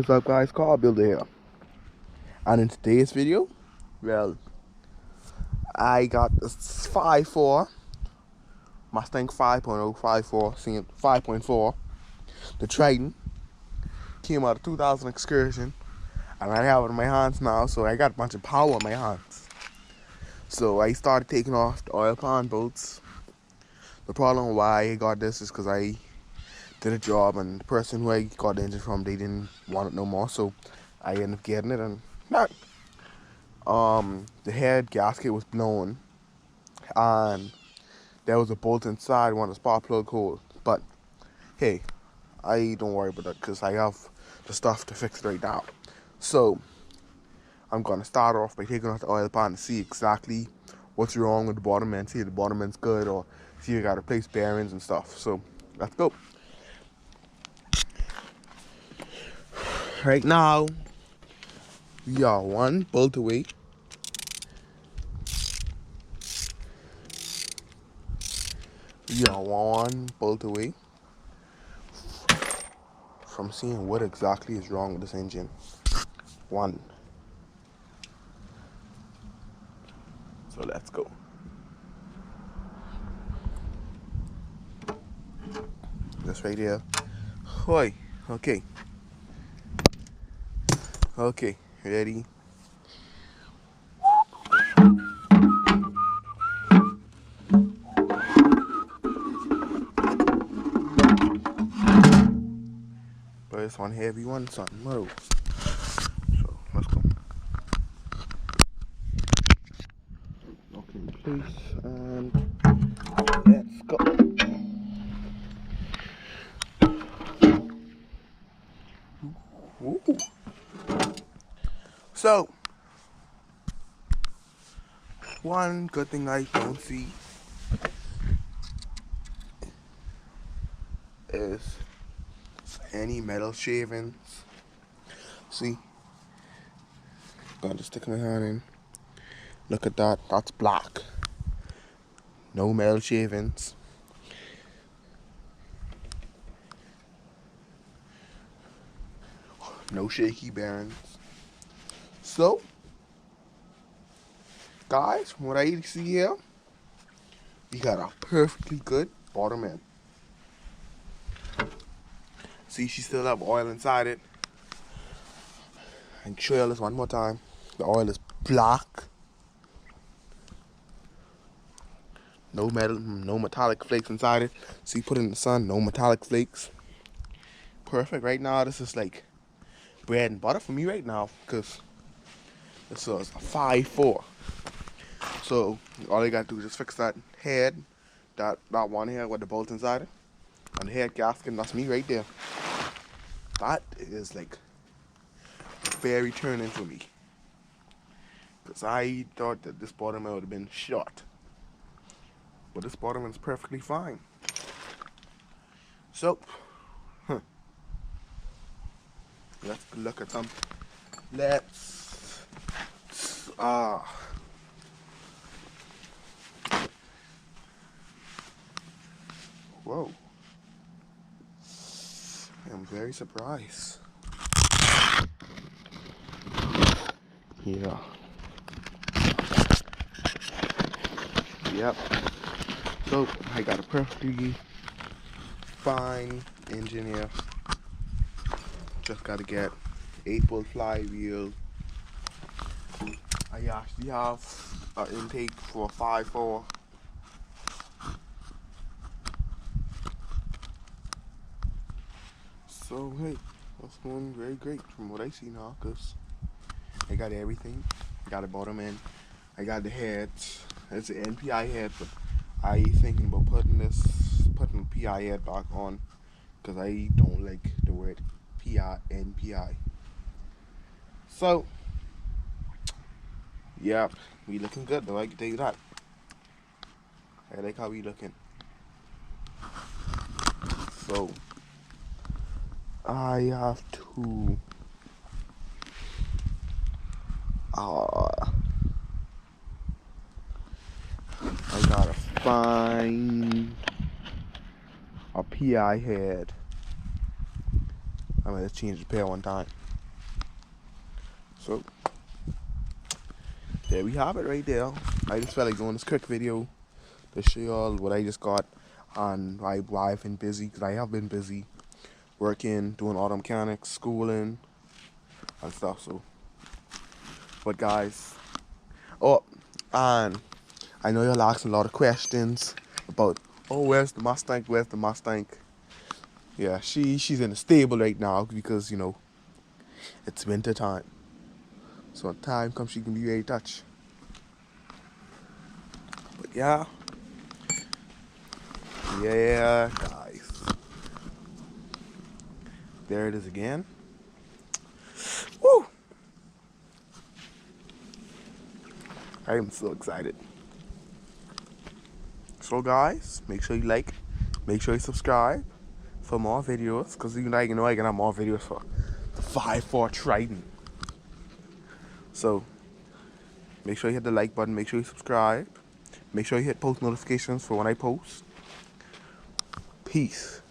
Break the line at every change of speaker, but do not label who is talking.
What's up guys, car builder here. And in today's video, well, I got this 5.4 Mustang 5.0 5.4 seeing 5.4. The Triton came out of 2000 Excursion, and I have it in my hands now, so I got a bunch of power in my hands. So I started taking off the oil pan bolts. The problem why I got this is because I did a job, and the person who I got the engine from, they didn't want it no more, so I ended up getting it. And the head gasket was blown, and there was a bolt inside one of the spark plug holes. But hey, I don't worry about that because I have the stuff to fix it right now. So I'm gonna start off by taking off the oil pan to see exactly what's wrong with the bottom end, see if the bottom end's good, or see if you gotta replace bearings and stuff. So let's go. Right now, we are one bolt away. We are one bolt away from seeing what exactly is wrong with this engine. One. So let's go. This right here. Hoi. Okay. Okay. Ready? But it's one heavy one, it's on low. So let's go. Lock in place and let's go. Ooh. So one good thing I don't see is any metal shavings. See, gonna stick my hand in. Look at that, that's black. No metal shavings. No shaky bearings. So guys, from what I see here, we got a perfectly good bottom end. See, she still have oil inside it. I can show you this one more time. The oil is black. No metal, no metallic flakes inside it. See, put it in the sun, no metallic flakes. Perfect. Right now, this is like bread and butter for me right now, because this is a 5.4. So all you gotta do is just fix that head, that one here with the bolt inside it, and the head gasket. That's me right there. That is like a fairy turning for me, because I thought that this bottom end would have been short, but this bottom end is perfectly fine. So let's look at some. Whoa. I'm very surprised. Yeah. Yep. So I got a perfectly fine engine here. Just gotta get 8-bolt flywheel. I actually have an intake for 5.4. So hey, that's going very great from what I see now, because I got everything. I got a bottom end, I got the head. It's an NPI head, but I thinking about putting the PI head back on, because I don't like the word NPI. So yeah, we looking good though, I can tell you that. I like how we looking. So I have to I gotta find a PI head. I'm gonna change the pair one time. So there we have it right there. I just felt like doing this quick video to show y'all what I just got and why I've been busy, because I have been busy working, doing auto mechanics, schooling and stuff. So, but guys, oh, and I know y'all asking a lot of questions about, oh, where's the Mustang? Where's the Mustang? Yeah, she's in the stable right now because, you know, it's winter time. So when time comes, she can be ready to touch. But yeah, guys, there it is again. Woo! I am so excited. So guys, make sure you like, make sure you subscribe for more videos, because you know I can have more videos for the 5.4 Triton. So make sure you hit the like button, make sure you subscribe, make sure you hit post notifications for when I post. Peace.